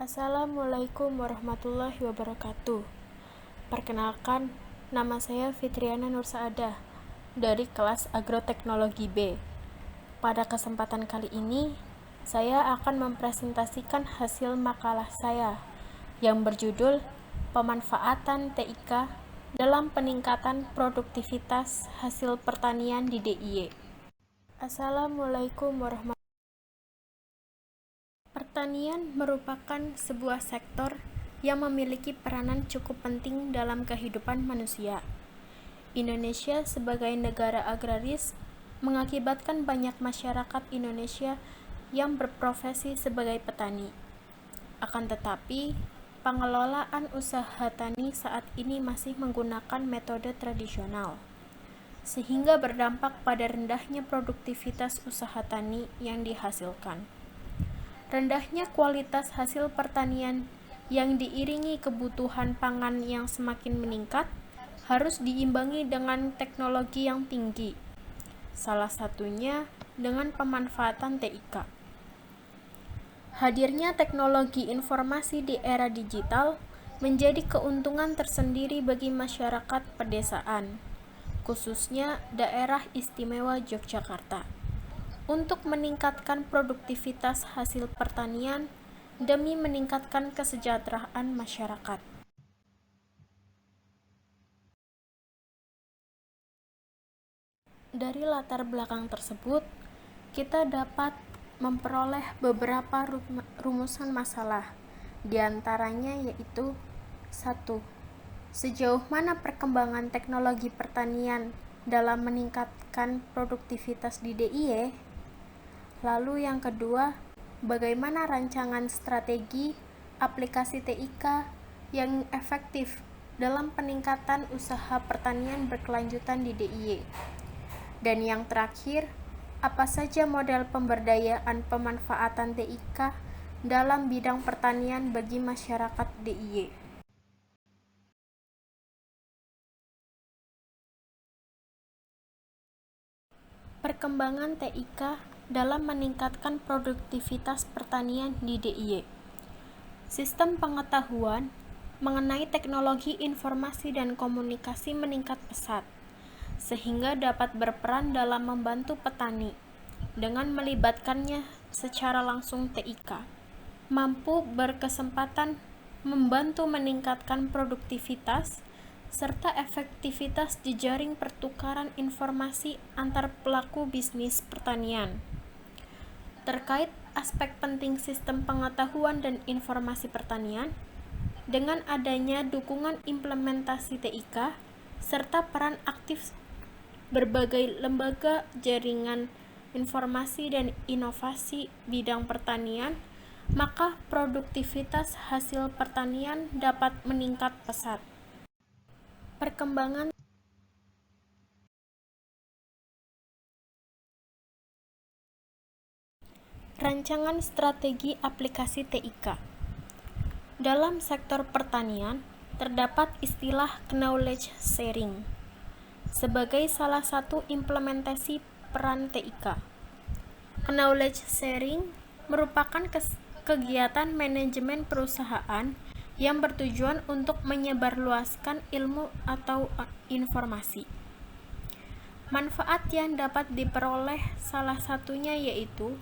Assalamualaikum warahmatullahi wabarakatuh. Perkenalkan, nama saya Fitriana Nursaadah dari kelas Agroteknologi B. Pada kesempatan kali ini, saya akan mempresentasikan hasil makalah saya yang berjudul Pemanfaatan TIK dalam peningkatan produktivitas hasil pertanian di DIY. Assalamualaikum warahmatullahi wabarakatuh. Pertanian merupakan sebuah sektor yang memiliki peranan cukup penting dalam kehidupan manusia. Indonesia sebagai negara agraris mengakibatkan banyak masyarakat Indonesia yang berprofesi sebagai petani. Akan tetapi, pengelolaan usaha tani saat ini masih menggunakan metode tradisional, sehingga berdampak pada rendahnya produktivitas usaha tani yang dihasilkan. Rendahnya kualitas hasil pertanian yang diiringi kebutuhan pangan yang semakin meningkat harus diimbangi dengan teknologi yang tinggi, salah satunya dengan pemanfaatan TIK. Hadirnya teknologi informasi di era digital menjadi keuntungan tersendiri bagi masyarakat pedesaan, khususnya daerah istimewa Yogyakarta, untuk meningkatkan produktivitas hasil pertanian demi meningkatkan kesejahteraan masyarakat. Dari latar belakang tersebut, kita dapat memperoleh beberapa rumusan masalah, di antaranya yaitu 1. Sejauh mana perkembangan teknologi pertanian dalam meningkatkan produktivitas di DIY? Lalu yang kedua, bagaimana rancangan strategi aplikasi TIK yang efektif dalam peningkatan usaha pertanian berkelanjutan di DIY? Dan yang terakhir, apa saja model pemberdayaan pemanfaatan TIK dalam bidang pertanian bagi masyarakat DIY? Perkembangan TIK dalam meningkatkan produktivitas pertanian di DIY. Sistem pengetahuan mengenai teknologi informasi dan komunikasi meningkat pesat, sehingga dapat berperan dalam membantu petani dengan melibatkannya secara langsung TIK, mampu berkesempatan membantu meningkatkan produktivitas serta efektivitas jejaring pertukaran informasi antar pelaku bisnis pertanian. Terkait aspek penting sistem pengetahuan dan informasi pertanian, dengan adanya dukungan implementasi TIK serta peran aktif berbagai lembaga jaringan informasi dan inovasi bidang pertanian, maka produktivitas hasil pertanian dapat meningkat pesat. Perkembangan rancangan strategi aplikasi TIK. Dalam sektor pertanian, terdapat istilah knowledge sharing sebagai salah satu implementasi peran TIK. Knowledge sharing merupakan kegiatan manajemen perusahaan yang bertujuan untuk menyebarluaskan ilmu atau informasi. Manfaat yang dapat diperoleh salah satunya yaitu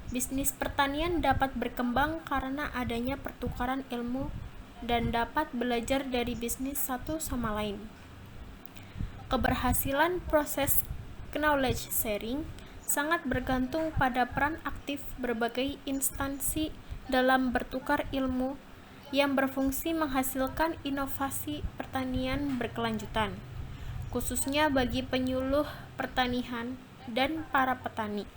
bisnis pertanian dapat berkembang karena adanya pertukaran ilmu dan dapat belajar dari bisnis satu sama lain. Keberhasilan proses knowledge sharing sangat bergantung pada peran aktif berbagai instansi dalam bertukar ilmu yang berfungsi menghasilkan inovasi pertanian berkelanjutan, khususnya bagi penyuluh pertanian dan para petani.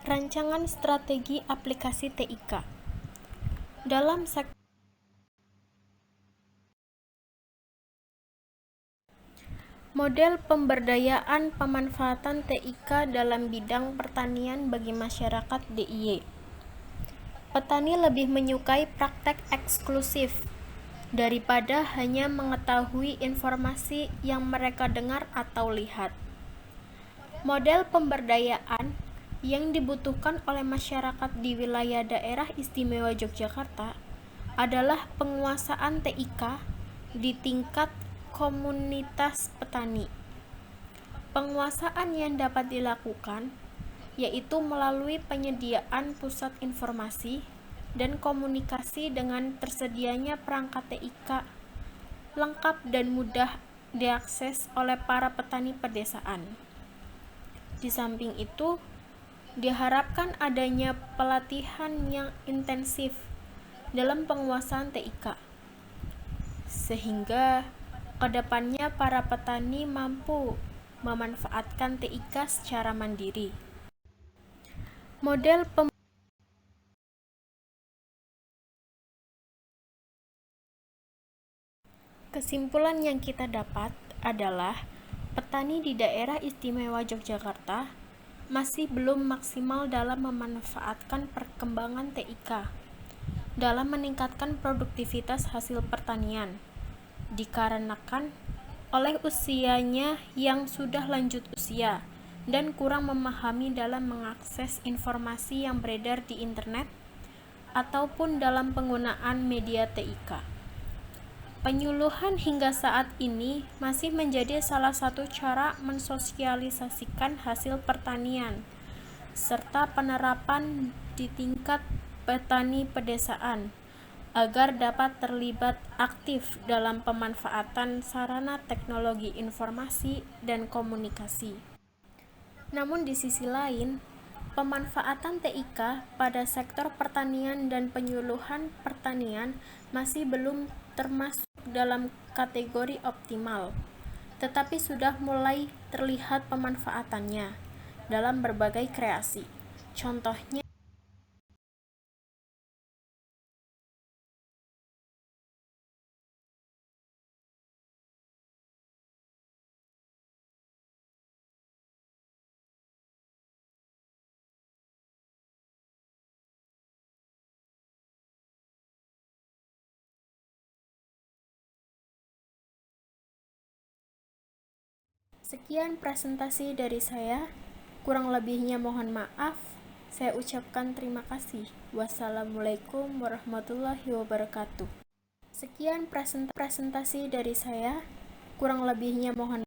Rancangan strategi aplikasi TIK. Dalam sektor model pemberdayaan pemanfaatan TIK dalam bidang pertanian bagi masyarakat DIY. Petani lebih menyukai praktek eksklusif daripada hanya mengetahui informasi yang mereka dengar atau lihat. Model pemberdayaan Yang dibutuhkan oleh masyarakat di wilayah daerah istimewa Yogyakarta adalah penguasaan TIK di tingkat komunitas petani. Penguasaan yang dapat dilakukan yaitu melalui penyediaan pusat informasi dan komunikasi dengan tersedianya perangkat TIK lengkap dan mudah diakses oleh para petani pedesaan. Di samping itu, diharapkan adanya pelatihan yang intensif dalam penguasaan TIK, sehingga kedepannya para petani mampu memanfaatkan TIK secara mandiri. Model Kesimpulan yang kita dapat adalah petani di daerah istimewa Yogyakarta masih belum maksimal dalam memanfaatkan perkembangan TIK dalam meningkatkan produktivitas hasil pertanian, dikarenakan oleh usianya yang sudah lanjut usia dan kurang memahami dalam mengakses informasi yang beredar di internet ataupun dalam penggunaan media TIK. Penyuluhan hingga saat ini masih menjadi salah satu cara mensosialisasikan hasil pertanian, serta penerapan di tingkat petani pedesaan, agar dapat terlibat aktif dalam pemanfaatan sarana teknologi informasi dan komunikasi. Namun di sisi lain, pemanfaatan TIK pada sektor pertanian dan penyuluhan pertanian masih belum termasuk dalam kategori optimal, tetapi sudah mulai terlihat pemanfaatannya dalam berbagai kreasi. Contohnya, sekian presentasi dari saya. Kurang lebihnya mohon maaf. Saya ucapkan terima kasih. Wassalamualaikum warahmatullahi wabarakatuh. Sekian presentasi dari saya. Kurang lebihnya mohon